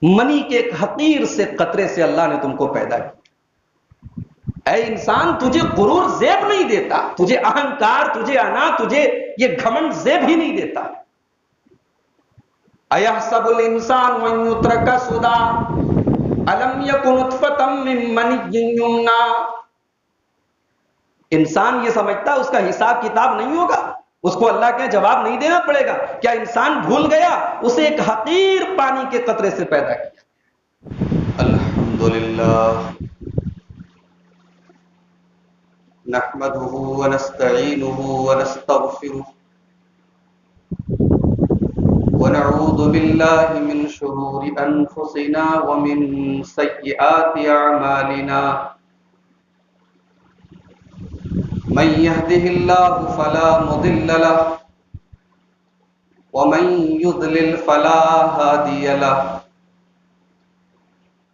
منی کے ایک حقیر سے قطرے سے اللہ نے تم کو پیدا کیا۔ اے انسان، تجھے غرور زیب نہیں دیتا، تجھے اہنکار، تجھے انا، تجھے یہ گھمنڈ زیب ہی نہیں دیتا۔ ایحسب الانسان ان یترک سدی الم یک نطفۃ من منی یمنی۔ انسان یہ سمجھتا اس کا حساب کتاب نہیں ہوگا، اس کو اللہ کے جواب نہیں دینا پڑے گا۔ کیا انسان بھول گیا اسے ایک حقیر پانی کے قطرے سے پیدا کیا۔ الحمدللہ نحمده ونستعینه ونستغفره ونعوذ بالله من شرور انفسنا ومن سیئات اعمالنا، من يهده الله فلا مضل له ومن يضلل فلا هادي له،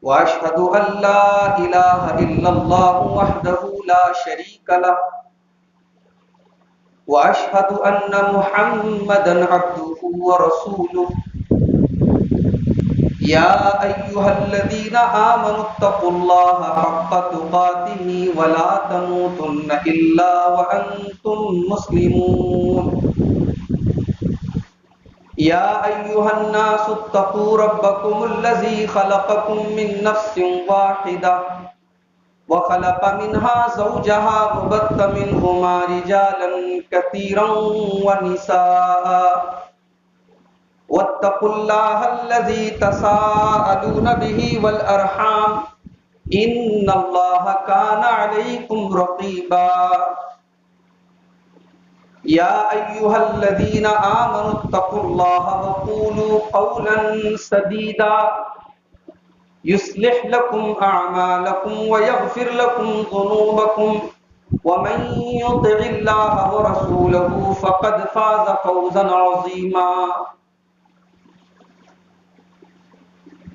واشهد ان لا اله الا الله وحده لا شريك له، واشهد ان محمدا عبده ورسوله، يا ايها الذين آمنوا اتقوا الله حق تقاته ولا تموتن الا وانتم مسلمون، يا ايها الناس اتقوا ربكم الذي خلقكم من نفس واحدة وخلق منها زوجها وبث منهما رجالا كثيرا ونساء، واتقوا الله الذي تساءلون به والأرحام إن الله كان عليكم رقيبا، يا أيها الذين آمنوا اتقوا الله وقولوا قولا سديدا يصلح لكم أعمالكم ويغفر لكم ذنوبكم، ومن يطع الله ورسوله فقد فاز فوزا عظيما،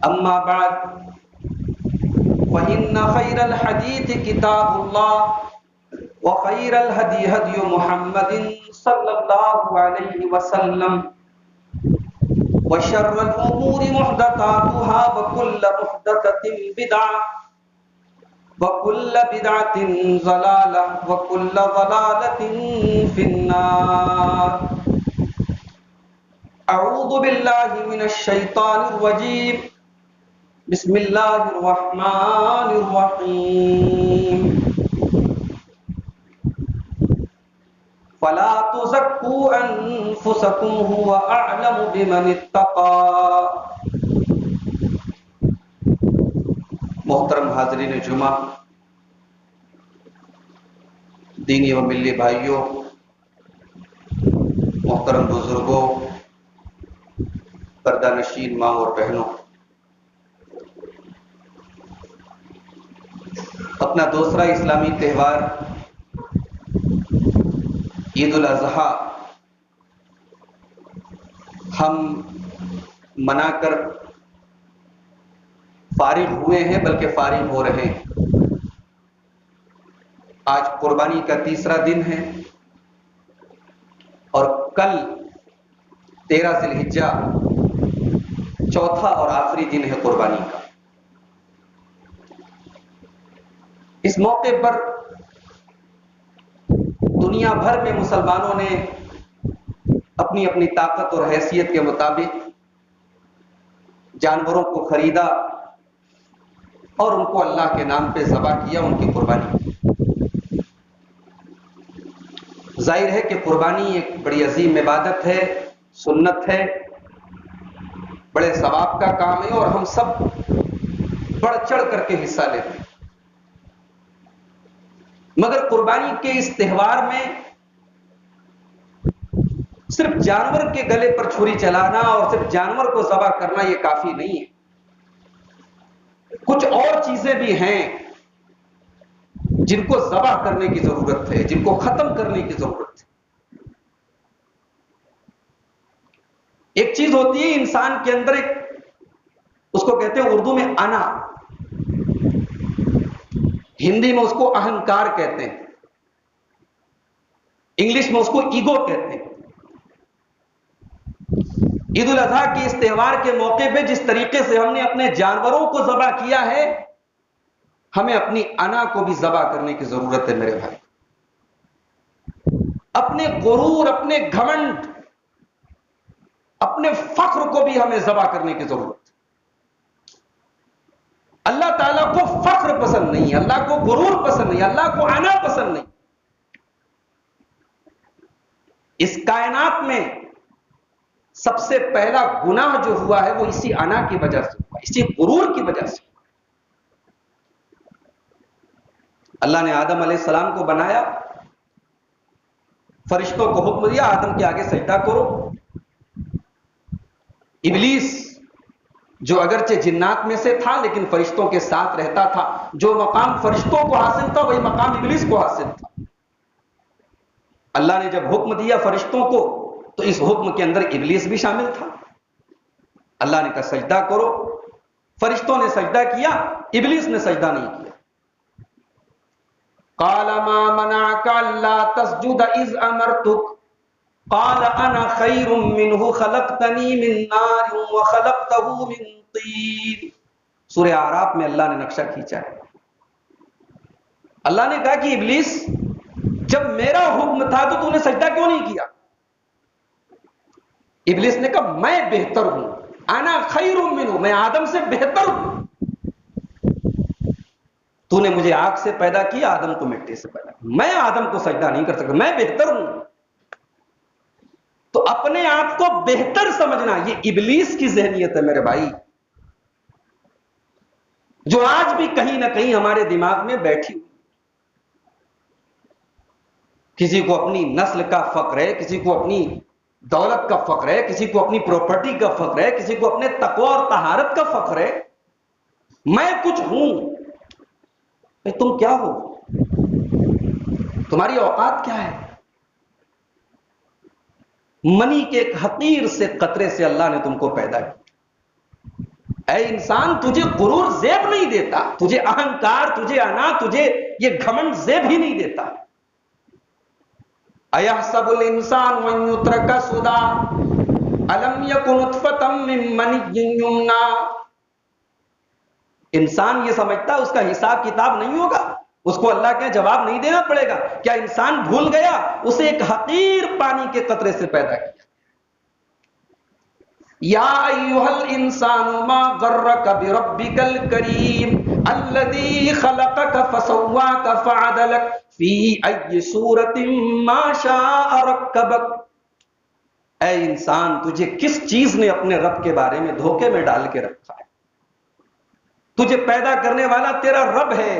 أما بعد فإن خير الحديث كتاب الله، وخير الهدي هدي محمد صلى الله عليه وسلم، وشر الأمور محدثاتها وكل محدثة بدعة وكل بدعة ضلالة وكل ضلالة في النار۔ أعوذ بالله من الشيطان الرجيم، بسم الله الرحمن الرحيم، فلا تزكوا أنفسكم هو أعلم بمن اتقى۔ محترم حاضرین جمعہ، دینی و ملی بھائیوں، محترم بزرگوں، پردہ نشین ماں اور بہنوں، اپنا دوسرا اسلامی تہوار عید الاضحیٰ ہم منا کر فارغ ہوئے ہیں، بلکہ فارغ ہو رہے ہیں۔ آج قربانی کا تیسرا دن ہے اور کل 13 ذی الحجہ چوتھا اور آخری دن ہے قربانی کا۔ اس موقع پر دنیا بھر میں مسلمانوں نے اپنی اپنی طاقت اور حیثیت کے مطابق جانوروں کو خریدا اور ان کو اللہ کے نام پہ ذبح کیا، ان کی قربانی کی۔ ظاہر ہے کہ قربانی ایک بڑی عظیم عبادت ہے، سنت ہے، بڑے ثواب کا کام ہے اور ہم سب بڑھ چڑھ کر کے حصہ لیتے ہیں۔ مگر قربانی کے اس تہوار میں صرف جانور کے گلے پر چھری چلانا اور صرف جانور کو ذبح کرنا یہ کافی نہیں ہے، کچھ اور چیزیں بھی ہیں جن کو ذبح کرنے کی ضرورت ہے، جن کو ختم کرنے کی ضرورت ہے۔ ایک چیز ہوتی ہے انسان کے اندر، ایک اس کو کہتے ہیں اردو میں انا، ہندی میں اس کو اہنکار کہتے ہیں، انگلش میں اس کو ایگو کہتے ہیں۔ عید الاضحیٰ کے اس تہوار کے موقع پہ جس طریقے سے ہم نے اپنے جانوروں کو ذبح کیا ہے، ہمیں اپنی انا کو بھی ذبح کرنے کی ضرورت ہے میرے بھائی. اپنے غرور، اپنے گھمنڈ، اپنے فخر کو بھی ہمیں ذبح کرنے کی ضرورت ہے. اللہ تعالیٰ کو فخر پسند نہیں ہے، اللہ کو غرور پسند نہیں، اللہ کو انا پسند نہیں. اس کائنات میں سب سے پہلا گناہ جو ہوا ہے وہ اسی انا کی وجہ سے ہوا، اسی غرور کی وجہ سے. اللہ نے آدم علیہ السلام کو بنایا، فرشتوں کو حکم دیا آدم کے آگے سجدہ کرو. ابلیس جو اگرچہ جنات میں سے تھا لیکن فرشتوں کے ساتھ رہتا تھا، جو مقام فرشتوں کو حاصل تھا وہی مقام ابلیس کو حاصل تھا. اللہ نے جب حکم دیا فرشتوں کو تو اس حکم کے اندر ابلیس بھی شامل تھا. اللہ نے کہا سجدہ کرو، فرشتوں نے سجدہ کیا، ابلیس نے سجدہ نہیں کیا. قال ما منعك الا تسجد اذ امرتك قال انا خير منه خلقتني من نار وخلقته من طين. سورہ اعراف میں اللہ نے نقشہ کھینچا ہے. اللہ نے کہا کہ ابلیس جب میرا حکم تھا تو نے سجدہ کیوں نہیں کیا؟ ابلیس نے کہا میں بہتر ہوں، انا خیر منہ، میں آدم سے بہتر ہوں. تو نے مجھے آگ سے پیدا کیا، آدم کو مٹی سے پیدا کیا، میں آدم کو سجدہ نہیں کر سکتا، میں بہتر ہوں. تو اپنے آپ کو بہتر سمجھنا یہ ابلیس کی ذہنیت ہے میرے بھائی، جو آج بھی کہیں نہ کہیں ہمارے دماغ میں بیٹھی. کسی کو اپنی نسل کا فخر ہے، کسی کو اپنی دولت کا فخر ہے، کسی کو اپنی پراپرٹی کا فخر ہے، کسی کو اپنے تقوی اور طہارت کا فخر ہے. میں کچھ ہوں. تم کیا ہو؟ تمہاری اوقات کیا ہے؟ منی کے ایک حقیر سے قطرے سے اللہ نے تم کو پیدا کیا. اے انسان تجھے غرور زیب نہیں دیتا، تجھے اہنکار، تجھے انا، تجھے یہ گھمنڈ زیب ہی نہیں دیتا. اَيَحْسَبُ الْإِنسَانُ أَن يُتْرَكَ سُدًى أَلَمْ يَكُن نُطْفَةً مِّن مَّنِيٍّ يُمْنَىٰ. انسان یہ سمجھتا ہے اس کا حساب کتاب نہیں ہوگا، اس کو اللہ کے جواب نہیں دینا پڑے گا. کیا انسان بھول گیا اسے ایک حقیر پانی کے قطرے سے پیدا کیا؟ یا ایھا الانسان ما غرک بربک الکریم الذی خلقک فسواک فعدلک فی ای صورت ما شاء رکبک. اے انسان تجھے کس چیز نے اپنے رب کے بارے میں دھوکے میں ڈال کے رکھا ہے؟ تجھے پیدا کرنے والا تیرا رب ہے،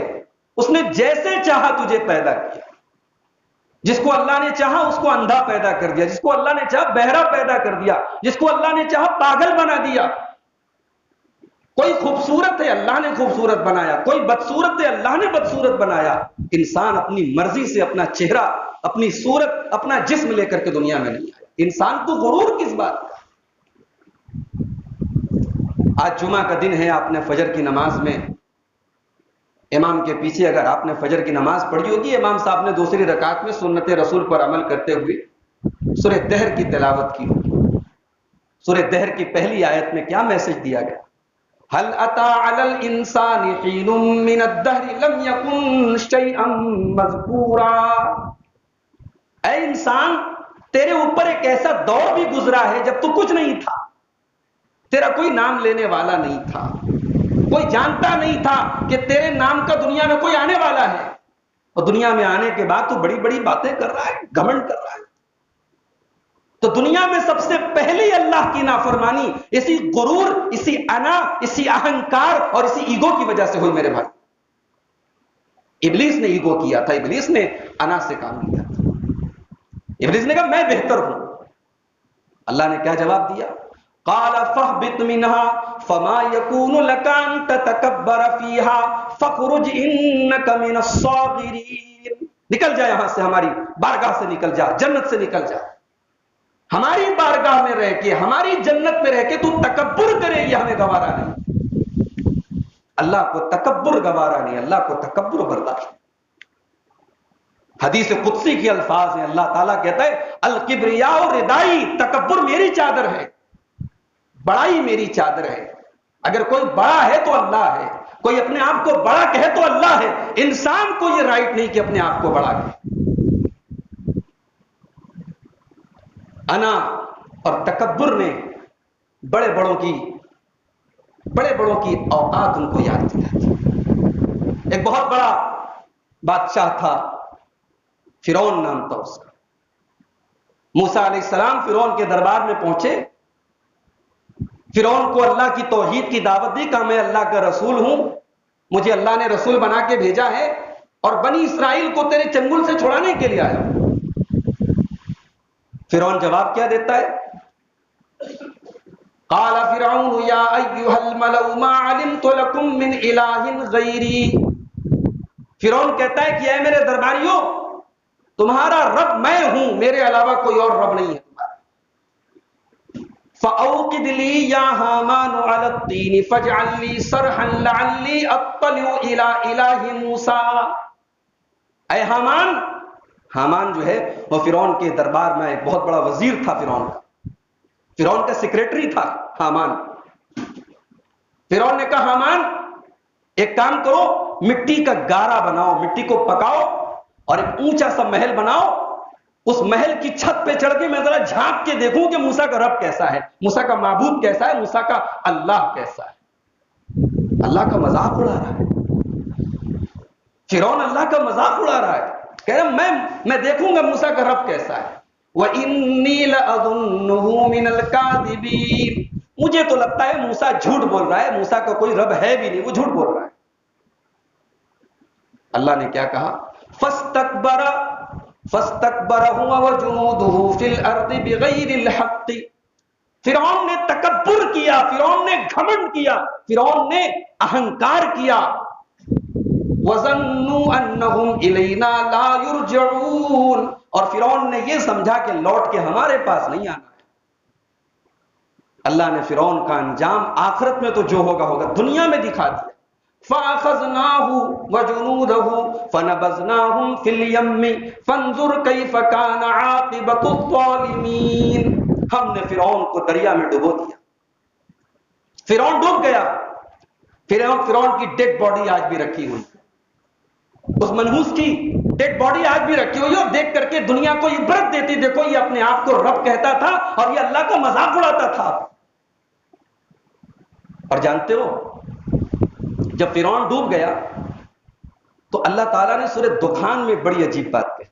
اس نے جیسے چاہا تجھے پیدا کیا. جس کو اللہ نے چاہا اس کو اندھا پیدا کر دیا، جس کو اللہ نے چاہا بہرا پیدا کر دیا، جس کو اللہ نے چاہا پاگل بنا دیا. کوئی خوبصورت ہے اللہ نے خوبصورت بنایا، کوئی بدصورت ہے اللہ نے بدصورت بنایا. انسان اپنی مرضی سے اپنا چہرہ، اپنی صورت، اپنا جسم لے کر کے دنیا میں نہیں آیا. انسان کو غرور کس بات کا؟ آج جمعہ کا دن ہے، آپ نے فجر کی نماز میں امام کے پیچھے اگر آپ نے فجر کی نماز پڑھی ہوگی، امام صاحب نے دوسری رکعت میں سنت رسول پر عمل کرتے ہوئے سورہ دہر کی تلاوت کی ہوگی. سورہ دہر کی پہلی آیت میں کیا میسج دیا گیا؟ هل اتى على الانسان حين من الدهر لم يكن شيئا مذكورا. اے انسان تیرے اوپر ایک ایسا دور بھی گزرا ہے جب تو کچھ نہیں تھا، تیرا کوئی نام لینے والا نہیں تھا، کوئی جانتا نہیں تھا کہ تیرے نام کا دنیا میں کوئی آنے والا ہے، اور دنیا میں آنے کے بعد تو بڑی بڑی باتیں کر رہا ہے، گھمنڈ کر رہا ہے. تو دنیا میں سب سے پہلی اللہ کی نافرمانی اسی غرور، اسی انا، اسی اہنکار اور اسی ایگو کی وجہ سے ہوئی میرے بھائی. ابلیس نے ایگو کیا تھا، ابلیس نے انا سے کام لیا تھا. ابلیس نے کہا میں بہتر ہوں. اللہ نے کیا جواب دیا؟ قال فاهبط منها فما يكون لك ان تتكبر فيها فاخرج انك من الصاغرين. نکل جا یہاں سے، ہماری بارگاہ سے نکل جا، جنت سے نکل جا. ہماری بارگاہ میں رہ کے، ہماری جنت میں رہ کے تو تکبر کرے، یہ ہمیں گوارا نہیں. اللہ کو تکبر گوارا نہیں، اللہ کو تکبر برداشت. حدیث قدسی کی الفاظ ہیں، اللہ تعالیٰ کہتا ہے الکبریاء ردائی، تکبر میری چادر ہے. بڑائی میری چادر ہے. اگر کوئی بڑا ہے تو اللہ ہے, کوئی اپنے آپ کو بڑا کہے تو اللہ ہے. انسان کو یہ رائٹ نہیں کہ اپنے آپ کو بڑا کہے. انا اور تکبر نے بڑے بڑوں کی اوقات ان کو یاد دلاتی. ایک بہت بڑا بادشاہ تھا, فرعون نام تھا اس کا. موسیٰ علیہ السلام فرعون کے دربار میں پہنچے. فرعون کو اللہ کی توحید کی دعوت دی, کہا میں اللہ کا رسول ہوں, مجھے اللہ نے رسول بنا کے بھیجا ہے اور بنی اسرائیل کو تیرے چنگل سے چھڑانے کے لیے آیا ہوں. فرعون جواب کیا دیتا ہے؟ قال فرعون یا ایھا الملأ ما علمت لکم من الہ غیری. فرعون کہتا ہے کہ اے میرے درباریوں, تمہارا رب میں ہوں, میرے علاوہ کوئی اور رب نہیں ہے تمہارا. فأوقد لي يا هامان على الطين فاجعل لي صرحا لعلي اطلع الى الہ موسیٰ. اے حامان جو ہے وہ فرعون کے دربار میں ایک بہت بڑا وزیر تھا. فرعون کا سیکریٹری تھا حامان. فرعون نے کہا حامان ایک کام کرو, مٹی کا گارا بناؤ, مٹی کو پکاؤ اور ایک اونچا سا محل بناؤ. اس محل کی چھت پہ چڑھ کے میں ذرا جھانک کے دیکھوں کہ موسیٰ کا رب کیسا ہے, موسیٰ کا معبود کیسا ہے, موسیٰ کا اللہ کیسا ہے. اللہ کا مذاق اڑا رہا ہے. فرعون اللہ کا مذاق اڑا رہا ہے, کہہ رہا میں دیکھوں گا موسیٰ کا رب کیسا ہے. وَإِنِّي لَأَظُنُّهُ مِنَ الْكَاذِبِينَ. مجھے تو لگتا ہے موسیٰ جھوٹ بول رہا ہے, موسیٰ کا کوئی رب ہے بھی نہیں, وہ جھوٹ بول رہا ہے. اللہ نے کیا کہا؟ فَاسْتَكْبَرَ هُوَ وَجُنُودُهُ فِي الْأَرْضِ بِغَيْرِ الْحَقِّ. فرعون نے تکبر کیا, فرعون نے گھمنڈ کیا, فرعون نے اہنکار کیا. وَظَنُّوا أَنَّهُمْ إِلَيْنَا لَا يُرْجَعُونَ. اور فرعون نے یہ سمجھا کہ لوٹ کے ہمارے پاس نہیں آنا ہے. اللہ نے فرعون کا انجام آخرت میں تو جو ہوگا دنیا میں دکھا دیا. فَأَخَذْنَاهُ وَجُنُودَهُ فَنَبَذْنَاهُمْ فِي الْيَمِّ فَانظُرْ كَيْفَ كَانَ عَاقِبَةُ الظَّالِمِينَ. ہم نے فرعون کو دریا میں ڈبو دیا, فرعون ڈوب گیا. فرعون کی ڈیڈ باڈی آج بھی رکھی ہوئی, اس منحوس کی ڈیڈ باڈی آج بھی رکھی ہوئی, اور دیکھ کر کے دنیا کو عبرت دیتی, دیکھو یہ اپنے آپ کو رب کہتا تھا اور یہ اللہ کا مذاق اڑاتا تھا. اور جانتے ہو جب فرعون ڈوب گیا تو اللہ تعالیٰ نے سورہ دخان میں بڑی عجیب بات کہی.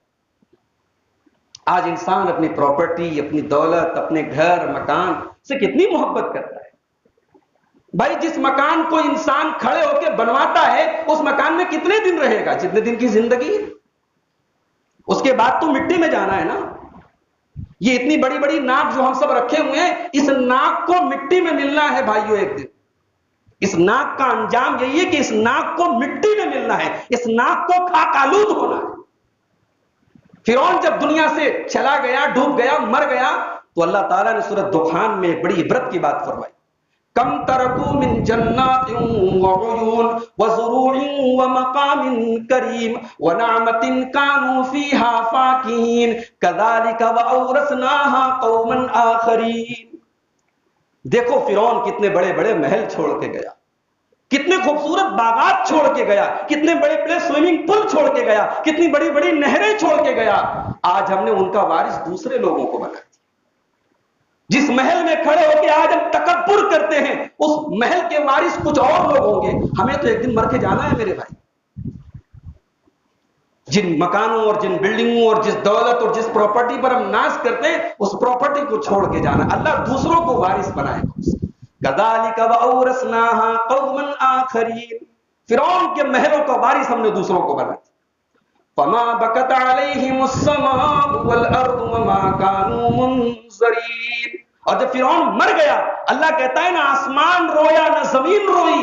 آج انسان اپنی پراپرٹی, اپنی دولت, اپنے گھر مکان سے کتنی محبت کرتا ہے. بھائی جس مکان کو انسان کھڑے ہو کے بنواتا ہے اس مکان میں کتنے دن رہے گا؟ جتنے دن کی زندگی ہے, اس کے بعد تو مٹی میں جانا ہے نا. یہ اتنی بڑی بڑی ناک جو ہم سب رکھے ہوئے ہیں, اس ناک کو مٹی میں ملنا ہے بھائیو ایک دن. اس ناک کا انجام یہی ہے کہ اس ناک کو مٹی میں ملنا ہے, اس ناک کو خاک آلود ہونا ہے. فرعون جب دنیا سے چلا گیا, ڈوب گیا, مر گیا, تو اللہ تعالیٰ نے سورۃ دخان میں بڑی عبرت کی بات فرمائی. کم ترکوا من جنات وعیون وزروع ومقام کریم ونعمت كانوا فيها فاکہین كذلك وأورثناها قوما آخرین. دیکھو فرعون کتنے بڑے بڑے محل چھوڑ کے گیا, کتنے خوبصورت باغات چھوڑ کے گیا, کتنے بڑے بڑے سوئمنگ پول چھوڑ کے گیا, کتنی بڑی بڑی نہریں چھوڑ کے گیا. آج ہم نے ان کا وارث دوسرے لوگوں کو بنا دیا. جس محل میں کھڑے ہو کے آج ہم تکبر کرتے ہیں, اس محل کے وارث کچھ اور لوگ ہوں گے. ہمیں تو ایک دن مر کے جانا ہے میرے بھائی. جن مکانوں اور جن بلڈنگوں اور جس دولت اور جس پراپرٹی پر ہم ناز کرتے ہیں, اس پراپرٹی کو چھوڑ کے جانا. اللہ دوسروں کو وارث بنائے گا. كذلك وأورثناها قوما آخرين. فرعون کے محلوں کا وارث ہم نے دوسروں کو بنا دیا. فما بكت عليهم السماء والأرض وما كانوا منظرين. اور جب فرعون مر گیا, اللہ کہتا ہے نہ آسمان رویا نہ زمین روئی.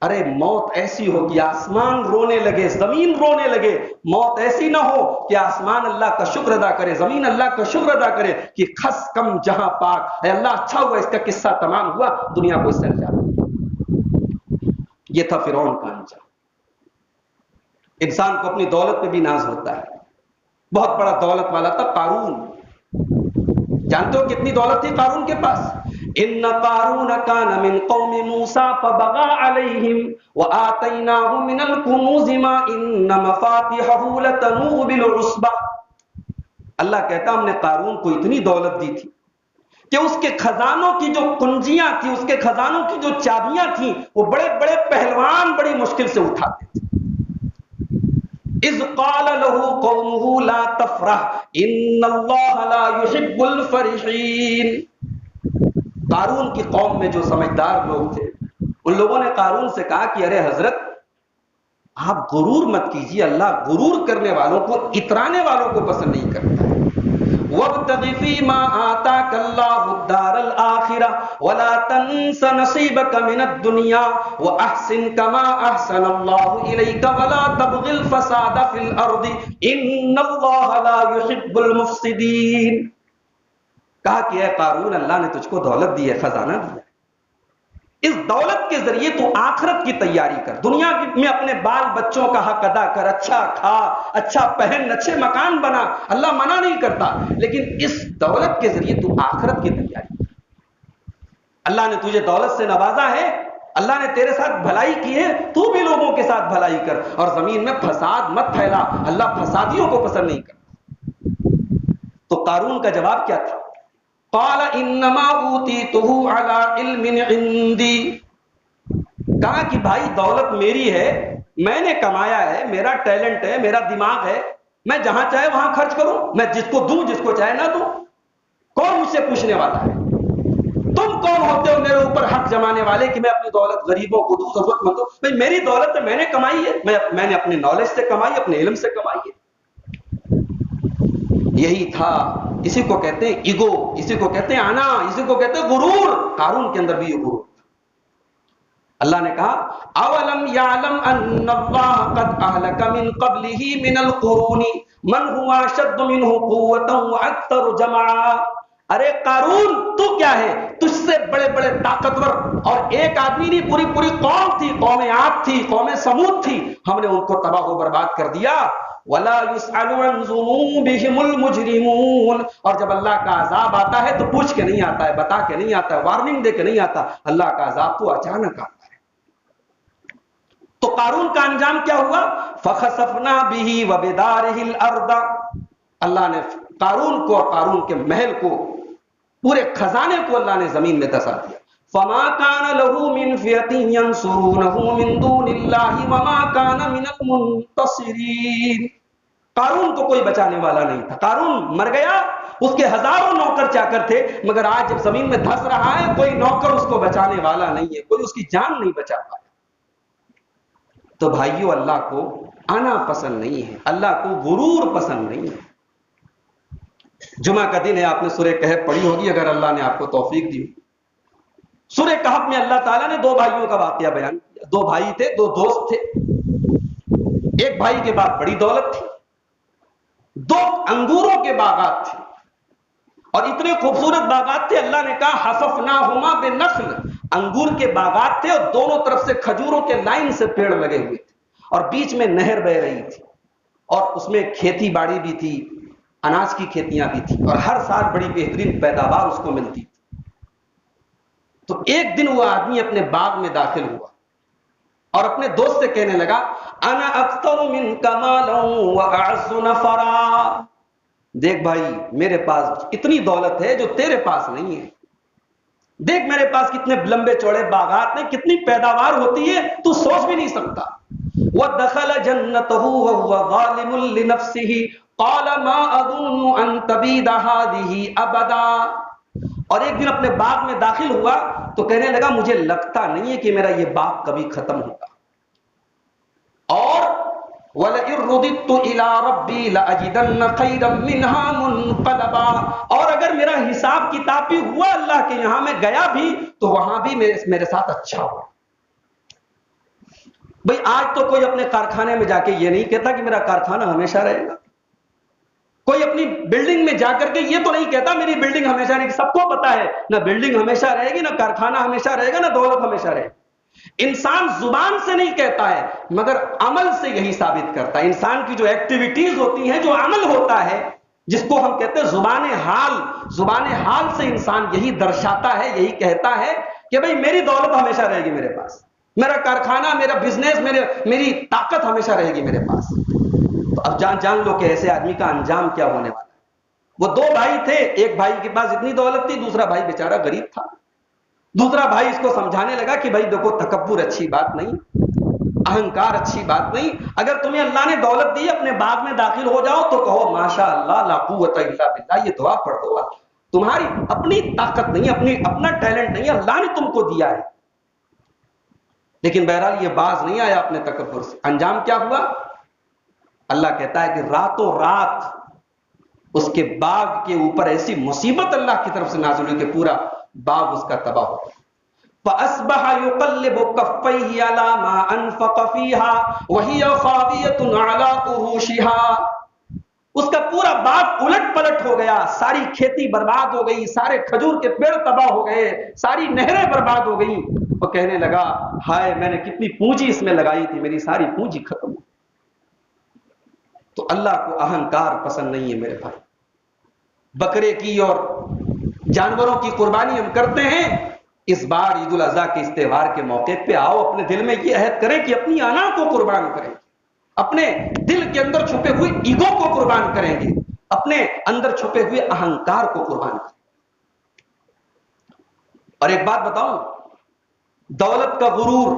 ارے موت ایسی ہو کہ آسمان رونے لگے, زمین رونے لگے. موت ایسی نہ ہو کہ آسمان اللہ کا شکر ادا کرے, زمین اللہ کا شکر ادا کرے کہ خس کم جہاں پاک. اے اللہ اچھا ہوا, اس کا قصہ تمام ہوا, دنیا کو اس سے جا. یہ تھا فرعون کا انجام. انسان کو اپنی دولت پہ بھی ناز ہوتا ہے. بہت بڑا دولت والا تھا قارون. جانتے ہو کتنی دولت تھی قارون کے پاس؟ ان قارون کان من قوم موسیٰ فبغى علیہم وآتیناہ من الکنوز ما ان مفاتحہ لتنوء بالعصبہ. اللہ کہتا ہم نے قارون کو اتنی دولت دی تھی کہ اس کے خزانوں کی جو کنجیاں تھیں، اس کے خزانوں کی جو چابیاں تھیں، وہ بڑے بڑے پہلوان بڑی مشکل سے اٹھاتے تھے. اذ قال له قومه لا تفرح ان اللہ لا يحب الفرحین. قارون کی قوم میں جو سمجھدار لوگ تھے، ان لوگوں نے قارون سے کہا کہ ارے حضرت آپ غرور مت کیجیے، اللہ غرور کرنے والوں کو، اترانے والوں کو پسند نہیں کرتا ہے. وَابْتَغِ فِي مَا آتَاكَ اللَّهُ الدَّارَ الْآخِرَةَ وَلَا تَنْسَ نَصِيبَكَ مِنَ الدُّنْيَا وَأَحْسِنْ كَمَا أَحْسَنَ اللَّهُ إِلَيْكَ وَلَا تَبْغِ الْفَسَادَ فِي الْأَرْضِ إِنَّ اللَّهَ لَا يُحِبُّ الْمُفْسِدِينَ. کہا کہ اے قارون اللہ نے تجھ کو دولت دی ہے، خزانہ دیا، اس دولت کے ذریعے تو آخرت کی تیاری کر، دنیا میں اپنے بال بچوں کا حق ادا کر، اچھا کھا، اچھا پہن، اچھے مکان بنا، اللہ منع نہیں کرتا، لیکن اس دولت کے ذریعے تو آخرت کی تیاری کر. اللہ نے تجھے دولت سے نوازا ہے، اللہ نے تیرے ساتھ بھلائی کی ہے، تو بھی لوگوں کے ساتھ بھلائی کر، اور زمین میں فساد مت پھیلا، اللہ فسادیوں کو پسند نہیں کرتا. تو قارون کا جواب کیا تھا؟ قال انما اوتیتہ علی علم عندی. کہا کہ بھائی دولت میری ہے، میں نے کمایا ہے، میرا ٹیلنٹ ہے، میرا دماغ ہے، میں جہاں چاہے وہاں خرچ کروں، میں جس کو دوں، جس کو چاہے نہ دوں. کون مجھ سے پوچھنے والا ہے؟ تم کون ہوتے ہو میرے اوپر حق جمانے والے کہ میں اپنی دولت غریبوں کو دوں، ضرورت مندوں؟ بھائی میری دولت ہے، میں نے کمائی ہے، میں نے اپنے نالج سے کمائی، اپنے علم سے کمائی ہے. یہی تھا، اسی کو کہتے ہیں ایگو، اسی کو کہتے ہیں انا، اسی کو کہتے ہیں غرور. قارون کے اندر بھی یہ غرور. اللہ نے کہا اولم یعلم ان اللہ قد اہلک من قبلہ من القرون من هو اشد منہ قوۃ واکثر جمعا. ارے قارون تو کیا ہے، تجھ سے بڑے بڑے طاقتور، اور ایک آدمی نہیں، پوری پوری قوم تھی، قوم عاد تھی، قوم سمود تھی، ہم نے ان کو تباہ و برباد کر دیا. ولا يسأل عن ذنوبهم المجرمون. اور جب اللہ کا عذاب آتا ہے تو پوچھ کے نہیں آتا ہے، بتا کے نہیں آتا ہے، وارننگ دے کے نہیں آتا. اللہ کا عذاب تو اچانک آتا ہے. تو قارون کا انجام کیا ہوا؟ فخسفنا به وبداره الارض. اللہ نے قارون کو اور قارون کے محل کو، پورے خزانے کو اللہ نے زمین میں دھسا دیا. فما كان له من فئة ينصرونه من دون الله وما كان من المنتصرين. قارون کو کوئی بچانے والا نہیں تھا. قارون مر گیا، اس کے ہزاروں نوکر چاکر تھے، مگر آج جب زمین میں دھس رہا ہے کوئی نوکر اس کو بچانے والا نہیں ہے، کوئی اس کی جان نہیں بچا پایا. تو بھائیو اللہ کو آنا پسند نہیں ہے، اللہ کو غرور پسند نہیں ہے. جمعہ کا دن ہے، آپ نے سورہ کہف پڑھی ہوگی اگر اللہ نے آپ کو توفیق دی. سورہ کہف میں اللہ تعالیٰ نے دو بھائیوں کا واقعہ بیان کیا. دو بھائی تھے، دو دوست تھے. ایک بھائی کے بعد بڑی دولت تھی، دو انگوروں کے باغات تھے، اور اتنے خوبصورت باغات تھے. اللہ نے کہا حففناہما بنخل. انگور کے باغات تھے اور دونوں طرف سے کھجوروں کے لائن سے پیڑ لگے ہوئے تھے، اور بیچ میں نہر بہ رہی تھی، اور اس میں کھیتی باڑی بھی تھی، اناج کی کھیتیاں بھی تھی، اور ہر سال بڑی بہترین پیداوار اس کو ملتی تھی. تو ایک دن وہ آدمی اپنے باغ میں داخل ہوا اور اپنے دوست سے کہنے لگا انا اکثر منک مالا واعز نفرا. دیکھ بھائی میرے پاس اتنی دولت ہے جو تیرے پاس نہیں ہے. دیکھ میرے پاس کتنے لمبے چوڑے باغات ہیں، کتنی پیداوار ہوتی ہے، تو سوچ بھی نہیں سکتا. وَدَخَلَ جَنَّتَهُ وَهُوَ ظَالِمٌ لِنَفْسِهِ قَالَ مَا أَظُنُّ أَن تَبِيدَ هَٰذِهِ أَبَدًا. اور ایک دن اپنے باغ میں داخل ہوا تو کہنے لگا مجھے لگتا نہیں ہے کہ میرا یہ باغ کبھی ختم ہوگا. اور وَلَئِن رُّدِدتُّ إِلَىٰ رَبِّي لَأَجِدَنَّ خَيْرًا مِّنْهَا مُنقَلَبًا. اور اگر میرا حساب کتاب بھی ہوا اللہ کے یہاں میں گیا بھی تو وہاں بھی میرے ساتھ اچھا ہوا. بھئی آج تو کوئی اپنے کارخانے میں جا کے یہ نہیں کہتا کہ میرا کارخانہ ہمیشہ رہے گا. کوئی اپنی بلڈنگ میں جا کر کے یہ تو نہیں کہتا میری بلڈنگ ہمیشہ رہے گی. سب کو پتا ہے نہ بلڈنگ ہمیشہ رہے گی، نہ کارخانہ ہمیشہ رہے گا، نہ دولت ہمیشہ رہے گی. انسان زبان سے نہیں کہتا ہے مگر عمل سے یہی ثابت کرتا ہے. انسان کی جو ایکٹیویٹیز ہوتی ہیں، جو عمل ہوتا ہے، جس کو ہم کہتے ہیں زبان حال سے انسان یہی درشاتا ہے، یہی کہتا ہے کہ بھئی میری دولت ہمیشہ رہے گی میرے پاس، میرا کارخانہ، میرا بزنس، میری طاقت ہمیشہ رہے گی میرے پاس۔ تو اب جان لو کہ ایسے آدمی کا انجام کیا ہونے والا ہے۔ وہ دو بھائی تھے، ایک بھائی کے پاس اتنی دولت تھی، دوسرا بھائی بیچارہ غریب تھا۔ دوسرا بھائی اس کو سمجھانے لگا کہ بھائی دیکھو، تکبر اچھی بات نہیں، اہنکار اچھی بات نہیں، اگر تمہیں اللہ نے دولت دی، اپنے باغ میں داخل ہو جاؤ تو کہو ماشاء اللہ لا قوت الا باللہ، یہ دعا پڑھ دو، تمہاری اپنی طاقت نہیں، اپنا ٹیلنٹ نہیں، اللہ نے تم کو دیا ہے۔ لیکن بہرحال یہ باز نہیں آیا اپنے تکبر سے۔ انجام کیا ہوا؟ اللہ کہتا ہے کہ راتوں رات اس کے باغ کے اوپر ایسی مصیبت اللہ کی طرف سے نازل ہوئی کہ پورا باغ اس کا تباہ ہو گیا۔ فَأَصْبَحَ يُقَلِّبُ كَفَّيْهِ عَلَى مَا أَنفَقَ فِيهَا وَهِيَ خَاوِيَةٌ عَلَى عُرُوشِهَا، اس کا پورا باغ الٹ پلٹ ہو گیا، ساری کھیتی برباد ہو گئی، سارے کھجور کے پیڑ تباہ ہو گئے، ساری نہریں برباد ہو گئی۔ وہ کہنے لگا ہائے، میں نے کتنی پونجی اس میں لگائی تھی، میری ساری پونجی ختم ہو۔ تو اللہ کو اہنکار پسند نہیں ہے میرے بھائی۔ بکرے کی اور جانوروں کی قربانی ہم کرتے ہیں، اس بار عید الاضحیٰ کے اس تہوار کے موقع پہ آؤ، اپنے دل میں یہ عہد کریں کہ اپنی انا کو قربان کریں، اپنے دل کے اندر چھپے ہوئے ایگو کو قربان کریں گے، اپنے اندر چھپے ہوئے اہنکار کو قربان کریں۔ اور ایک بات بتاؤں، دولت کا غرور،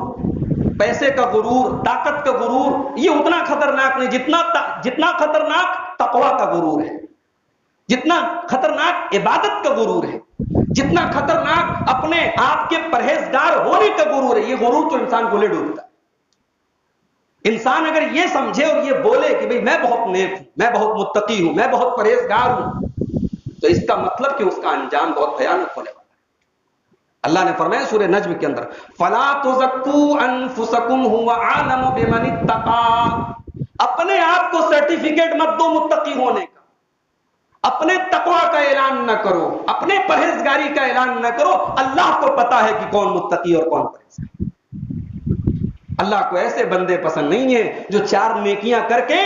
پیسے کا غرور، طاقت کا غرور، یہ اتنا خطرناک نہیں جتنا خطرناک تقویٰ کا غرور ہے، جتنا خطرناک عبادت کا غرور ہے، جتنا خطرناک اپنے آپ کے پرہیزگار ہونے کا غرور ہے۔ یہ غرور تو انسان کو لے ڈوبتا ہے۔ انسان اگر یہ سمجھے اور یہ بولے کہ بھئی میں بہت نیک ہوں، میں بہت متقی ہوں، میں بہت پرہیزگار ہوں، تو اس کا مطلب کہ اس کا انجام بہت بھیانک ہونے والا ہے۔ اللہ نے فرمایا سورہ نجم کے اندر، فَلَا تُزَكُّوا أَنفُسَكُمْ هُوَ أَعْلَمُ بِمَنِ اتَّقَىٰ، اپنے آپ کو سرٹیفکیٹ مت دو متقی ہونے کا، اپنے تقویٰ کا اعلان نہ کرو، اپنے پرہیزگاری کا اعلان نہ کرو، اللہ کو پتا ہے کہ کون متقی اور کون پرہیزگار۔ اللہ کو ایسے بندے پسند نہیں ہیں جو چار نیکیاں کر کے،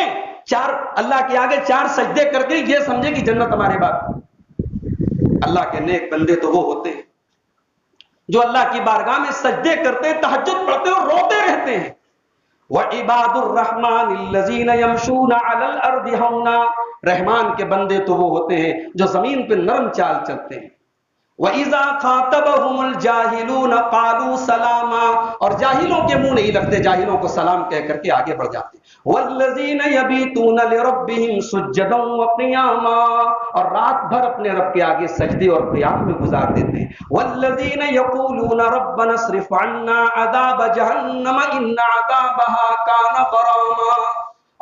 اللہ کے آگے چار سجدے کر کے یہ سمجھے کہ جنت ہمارے بعد۔ اللہ کے نیک بندے تو وہ ہوتے ہیں جو اللہ کی بارگاہ میں سجدے کرتے، تہجد پڑھتے اور روتے رہتے ہیں۔ وَعِبَادُ الرَّحْمَنِ الَّذِينَ يَمْشُونَ عَلَى الْأَرْضِ هَوْنًا، رحمان کے بندے تو وہ ہوتے ہیں جو زمین پہ نرم چال چلتے ہیں۔ وَإِذَا خَاطَبَهُمُ الْجَاهِلُونَ قَالُوا سَلَامًا، اور جاہلوں کے منہ نہیں لگتے، جاہلوں کو سلام کہہ کر کے آگے بڑھ جاتے ہیں۔ وَالَّذِينَ يَبِيتُونَ لِرَبِّهِمْ سُجَّدًا وَقِيَامًا، اور رات بھر اپنے رب کے آگے سجدے اور قیام میں گزار دیتے ہیں۔ وَالَّذِينَ يَقُولُونَ رَبَّنَا اصْرِفْ عَنَّا عَذَابَ جَهَنَّمَ إِنَّ عَذَابَهَا كَانَ غَرَامًا،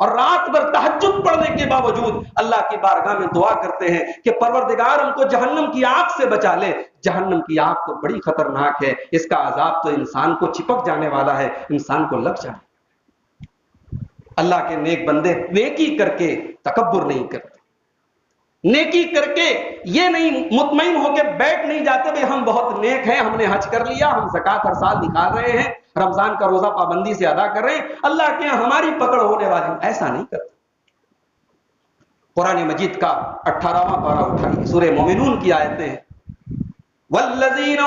اور رات بھر تہجد پڑھنے کے باوجود اللہ کی بارگاہ میں دعا کرتے ہیں کہ پروردگار ہم کو جہنم کی آگ سے بچا لے، جہنم کی آگ تو بڑی خطرناک ہے، اس کا عذاب تو انسان کو چپک جانے والا ہے، انسان کو لگ جائے۔ اللہ کے نیک بندے نیکی کر کے تکبر نہیں کرتے، نیکی کر کے یہ نہیں مطمئن ہو کے بیٹھ نہیں جاتے بھئی ہم بہت نیک ہیں، ہم نے حج کر لیا، ہم زکوٰۃ ہر سال نکال رہے ہیں، رمضان کا روزہ پابندی سے ادا کر رہے ہیں، اللہ کے یہاں ہماری پکڑ ہونے والی، ایسا نہیں کرتے۔ قرآن مجید کا 18واں پارہ اٹھائیے، سورہ مومنون کی آیتیں ہیں، والذین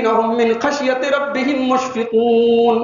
هم من خشیۃ ربهم مشفقون،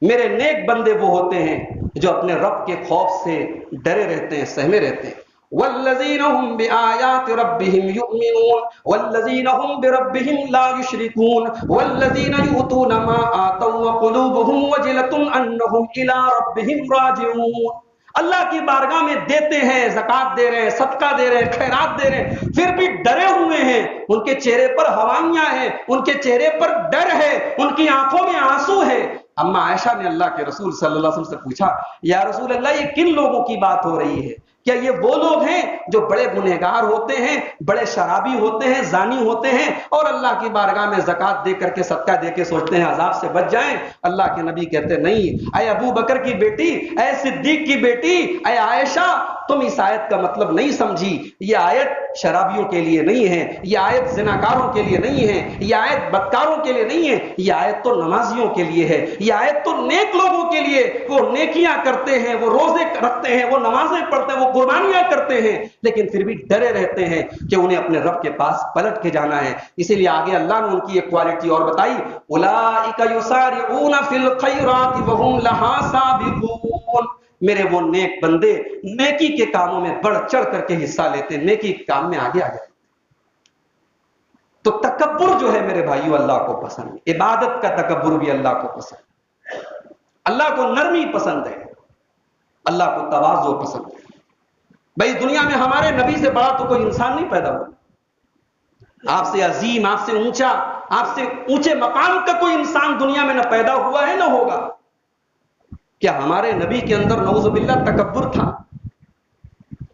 میرے نیک بندے وہ ہوتے ہیں جو اپنے رب کے خوف سے ڈرے رہتے ہیں، سہمے رہتے ہیں۔ والذین هم بآیات ربهم یؤمنون والذین هم بربهم لا یشرکون والذین یؤتون ما آتوا وقلوبهم وجلة انهم الی ربهم راجعون، اللہ کی بارگاہ میں دیتے ہیں، زکوٰۃ دے رہے ہیں، صدقہ دے رہے ہیں، خیرات دے رہے ہیں، پھر بھی ڈرے ہوئے ہیں، ان کے چہرے پر ہوائیاں ہیں، ان کے چہرے پر ڈر ہے، ان کی آنکھوں میں آنسو ہے۔ اما عائشہ نے اللہ کے رسول صلی اللہ علیہ وسلم سے پوچھا، یا رسول اللہ یہ کن لوگوں کی بات ہو رہی ہے؟ کیا یہ وہ لوگ ہیں جو بڑے گنہگار ہوتے ہیں، بڑے شرابی ہوتے ہیں، زانی ہوتے ہیں، اور اللہ کی بارگاہ میں زکوٰۃ دے کر کے، صدقہ دے کے سوچتے ہیں عذاب سے بچ جائیں؟ اللہ کے نبی کہتے نہیں، اے ابو بکر کی بیٹی، اے صدیق کی بیٹی، اے عائشہ، تم اس آیت کا مطلب نہیں سمجھی، یہ آیت شرابیوں کے لیے نہیں ہے، یہ آیت زناکاروں کے لیے نہیں ہے، یہ آیت بدکاروں کے لیے نہیں ہے، یہ آیت تو نمازیوں کے لیے ہے، یہ آیت تو نیک لوگوں کے لیے، وہ نیکیاں کرتے ہیں، وہ روزے رکھتے ہیں، وہ نمازیں پڑھتے ہیں، وہ قربانیاں کرتے ہیں، لیکن پھر بھی ڈرے رہتے ہیں کہ انہیں اپنے رب کے پاس پلٹ کے جانا ہے۔ اسی لیے آگے اللہ نے ان کی ایک کوالٹی اور بتائی، اولئک یسارعون فی الخیرات وہم لہا سابقون، میرے وہ نیک بندے نیکی کے کاموں میں بڑھ چڑھ کر کے حصہ لیتے، نیکی کے کام میں آگے آ جاتے۔ تو تکبر جو ہے میرے بھائیو اللہ کو پسند ہے، عبادت کا تکبر بھی اللہ کو پسند ہے، اللہ کو نرمی پسند ہے، اللہ کو تواضع پسند ہے۔ بھائی دنیا میں ہمارے نبی سے بڑا تو کوئی انسان نہیں پیدا ہوا، آپ سے عظیم، آپ سے اونچا، آپ سے اونچے مقام کا کوئی انسان دنیا میں نہ پیدا ہوا ہے نہ ہوگا۔ کیا ہمارے نبی کے اندر نعوذ باللہ تکبر تھا؟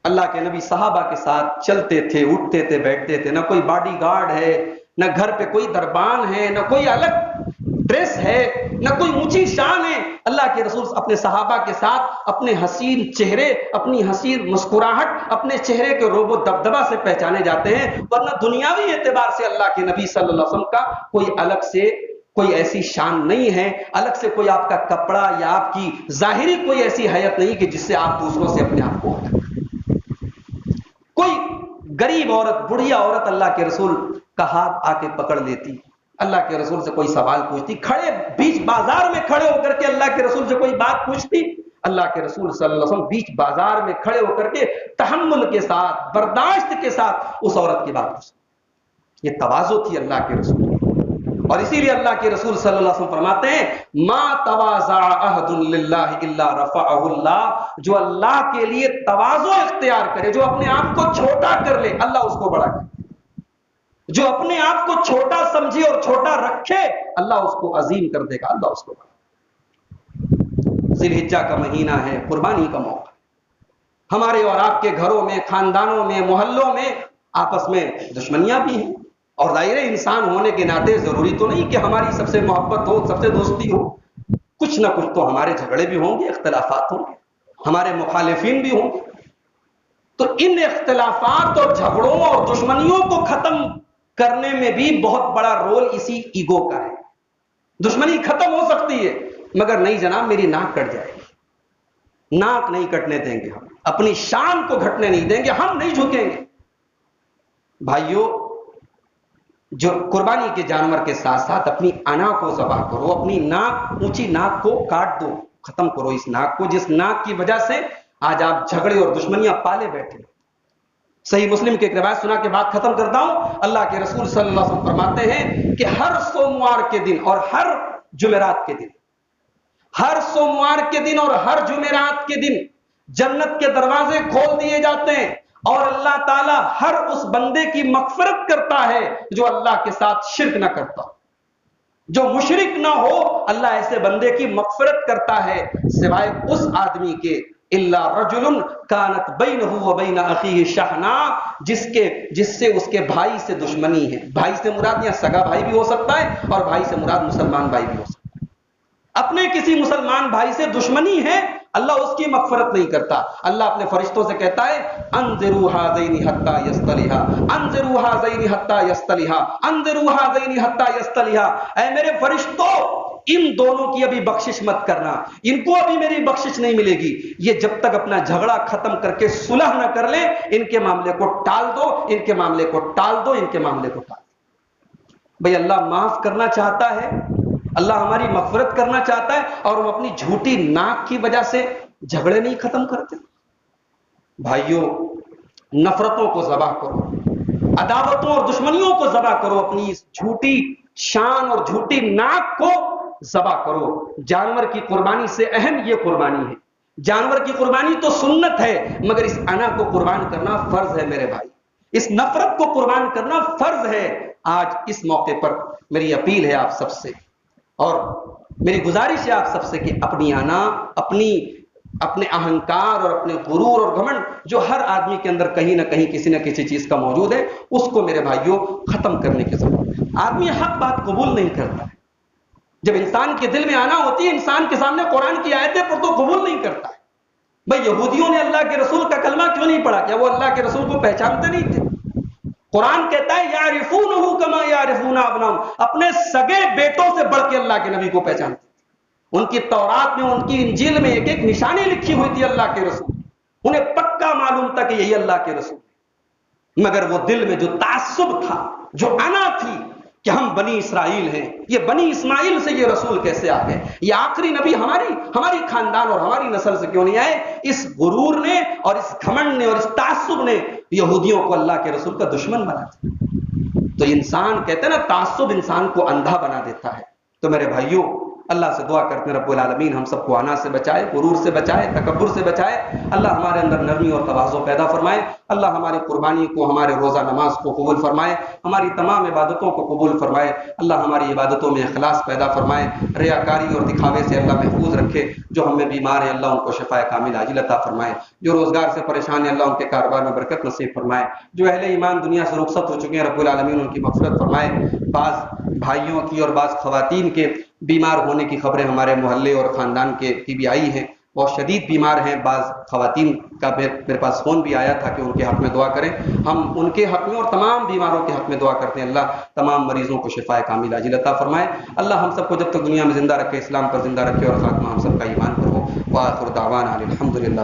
اللہ کے نبی صحابہ کے ساتھ چلتے تھے، اٹھتے تھے، بیٹھتے تھے، نہ کوئی باڈی گارڈ ہے، نہ گھر پہ کوئی دربان ہے، نہ کوئی الگ ڈریس ہے، نہ کوئی اونچی شان ہے۔ اللہ کے رسول اپنے صحابہ کے ساتھ اپنے حسین چہرے، اپنی حسین مسکراہٹ، اپنے چہرے کے روب و دبدبہ سے پہچانے جاتے ہیں، ورنہ دنیاوی اعتبار سے اللہ کے نبی صلی اللہ علیہ وسلم کا کوئی الگ سے کوئی ایسی شان نہیں ہے، الگ سے کوئی آپ کا کپڑا یا آپ کی ظاہری کوئی ایسی حیت نہیں کہ جس سے آپ دوسروں سے اپنے آپ کو کوئی غریب عورت، بڑھیا عورت اللہ کے رسول کا ہاتھ آ کے پکڑ لیتی، اللہ کے رسول سے کوئی سوال پوچھتی، کھڑے بیچ بازار میں کھڑے ہو کر کے اللہ کے رسول سے کوئی بات پوچھتی، اللہ کے رسول صلی اللہ علیہ وسلم بیچ بازار میں کھڑے ہو کر کے تحمل کے ساتھ، برداشت کے ساتھ اس عورت کی بات پوچھتی۔ یہ تواضع تھی اللہ کے رسول، اور اسی لیے اللہ کے رسول صلی اللہ علیہ وسلم فرماتے ہیں ما تواضع احد للہ الا رفعہ اللہ، جو اللہ کے لیے تواضع اختیار کرے، جو اپنے آپ کو چھوٹا کر لے، اللہ اس کو بڑا کرے، جو اپنے آپ کو چھوٹا سمجھے اور چھوٹا رکھے، اللہ اس کو عظیم کر دے گا، اللہ اس کو بڑا۔ ذی الحجہ کا مہینہ ہے، قربانی کا موقع، ہمارے اور آپ کے گھروں میں، خاندانوں میں، محلوں میں آپس میں دشمنیاں بھی ہیں، اور ظاہر انسان ہونے کے ناطے ضروری تو نہیں کہ ہماری سب سے محبت ہو، سب سے دوستی ہو، کچھ نہ کچھ تو ہمارے جھگڑے بھی ہوں گے، اختلافات ہوں گے، ہمارے مخالفین بھی ہوں گے۔ تو ان اختلافات اور جھگڑوں اور دشمنیوں کو ختم کرنے میں بھی بہت بڑا رول اسی ایگو کا ہے۔ دشمنی ختم ہو سکتی ہے، مگر نہیں جناب میری ناک کٹ جائے گی، ناک نہیں کٹنے دیں گے، ہم اپنی شان کو گھٹنے نہیں دیں گے، ہم نہیں جھکیں گے۔ بھائیوں، جو قربانی کے جانور کے ساتھ ساتھ اپنی انا کو ذبح کرو، اپنی ناک، اونچی ناک کو کاٹ دو، ختم کرو اس ناک کو، جس ناک کی وجہ سے آج آپ جھگڑے اور دشمنیاں پالے بیٹھے۔ صحیح مسلم کی ایک روایت سنا کے بات ختم کرتا ہوں، اللہ کے رسول صلی اللہ علیہ وسلم فرماتے ہیں کہ ہر سوموار کے دن اور ہر جمعرات کے دن، ہر سوموار کے دن اور ہر جمعرات کے دن جنت کے دروازے کھول دیے جاتے ہیں، اور اللہ تعالیٰ ہر اس بندے کی مغفرت کرتا ہے جو اللہ کے ساتھ شرک نہ کرتا، جو مشرک نہ ہو، اللہ ایسے بندے کی مغفرت کرتا ہے، سوائے اس آدمی کے الا رجل کانت بینہ و بین اخیہ شحناء، جس سے اس کے بھائی سے دشمنی ہے۔ بھائی سے مراد یہاں سگا بھائی بھی ہو سکتا ہے، اور بھائی سے مراد مسلمان بھائی بھی ہو سکتا ہے۔ اپنے کسی مسلمان بھائی سے دشمنی ہے، اللہ اس کی مغفرت نہیں کرتا۔ اللہ اپنے فرشتوں سے کہتا ہے انذروا ھذین حتی یصطلحا، انذروا ھذین حتی یصطلحا، انذروا ھذین حتی یصطلحا، اے میرے فرشتوں ان دونوں کی ابھی بخشش مت کرنا، ان کو ابھی میری بخشش نہیں ملے گی، یہ جب تک اپنا جھگڑا ختم کر کے صلح نہ کر لیں، ان کے معاملے کو ٹال دو، ان کے معاملے کو ٹال دو، ان کے معاملے کو ٹال دو۔ بھئی اللہ معاف کرنا چاہتا ہے، اللہ ہماری مغفرت کرنا چاہتا ہے، اور ہم اپنی جھوٹی ناک کی وجہ سے جھگڑے نہیں ختم کرتے۔ بھائیوں، نفرتوں کو ذبح کرو، عداوتوں اور دشمنیوں کو ذبح کرو، اپنی اس جھوٹی شان اور جھوٹی ناک کو ذبح کرو۔ جانور کی قربانی سے اہم یہ قربانی ہے۔ جانور کی قربانی تو سنت ہے، مگر اس انا کو قربان کرنا فرض ہے میرے بھائی، اس نفرت کو قربان کرنا فرض ہے۔ آج اس موقع پر میری اپیل ہے آپ سب سے، اور میری گزارش ہے آپ سب سے، کہ اپنی انا، اپنے اہنکار اور اپنے غرور اور گھمنڈ جو ہر آدمی کے اندر کہیں نہ کہیں کسی نہ کسی چیز کا موجود ہے، اس کو میرے بھائیوں ختم کرنے کی ضرورت ہے۔ آدمی حق بات قبول نہیں کرتا ہے، جب انسان کے دل میں آنا ہوتی ہے، انسان کے سامنے قرآن کی آیتیں پر تو قبول نہیں کرتا ہے۔ بھئی یہودیوں نے اللہ کے رسول کا کلمہ کیوں نہیں پڑھا؟ کیا وہ اللہ کے رسول کو پہچانتے نہیں تھے؟ قرآن کہتا ہے یعرفونہ کما یعرفون ابناءہم، اپنے سگے بیٹوں سے بڑھ کے اللہ کے نبی کو پہچانتے تھے۔ ان کی تورات میں، ان کی انجیل میں ایک ایک نشانی لکھی ہوئی تھی اللہ کے رسول، انہیں پکا معلوم تھا کہ یہی اللہ کے رسول، مگر وہ دل میں جو تعصب تھا، جو انا تھی کہ ہم بنی اسرائیل ہیں، یہ بنی اسماعیل سے یہ رسول کیسے آ گئے، یہ آخری نبی ہماری خاندان اور ہماری نسل سے کیوں نہیں آئے؟ اس غرور نے اور اس گھمنڈ نے اور اس تعصب نے یہودیوں کو اللہ کے رسول کا دشمن بنا دیا۔ تو انسان کہتے ہیں نا، تعصب انسان کو اندھا بنا دیتا ہے۔ تو میرے بھائیوں، اللہ سے دعا کرتے ہیں رب العالمین ہم سب کو انا سے بچائے، غرور سے بچائے، تکبر سے بچائے۔ اللہ ہمارے اندر نرمی اور تواضع پیدا فرمائے۔ اللہ ہماری قربانی کو، ہمارے روزہ نماز کو قبول فرمائے، ہماری تمام عبادتوں کو قبول فرمائے۔ اللہ ہماری عبادتوں میں اخلاص پیدا فرمائے، ریاکاری اور دکھاوے سے اللہ محفوظ رکھے۔ جو ہم میں بیمار ہیں اللہ ان کو شفاء کامل عاجل عطا فرمائے، جو روزگار سے پریشان ہیں اللہ ان کے کاروبار میں برکت نصیب فرمائے، جو اہل ایمان دنیا سے رخصت ہو چکے ہیں رب العالمین ان کی مغفرت فرمائے۔ بعض بھائیوں کی اور بعض خواتین کے بیمار ہونے کی خبریں ہمارے محلے اور خاندان کی بھی آئی ہیں، بہت شدید بیمار ہیں۔ بعض خواتین کا میرے پاس فون بھی آیا تھا کہ ان کے حق میں دعا کریں۔ ہم ان کے حق میں اور تمام بیماروں کے حق میں دعا کرتے ہیں، اللہ تمام مریضوں کو شفاء کامل عاجل عطا فرمائے۔ اللہ ہم سب کو جب تک دنیا میں زندہ رکھے، اسلام پر زندہ رکھے اور خاتمہ ہم سب کا ایمان پر ہو۔ وآخر دعوانا الحمد للہ۔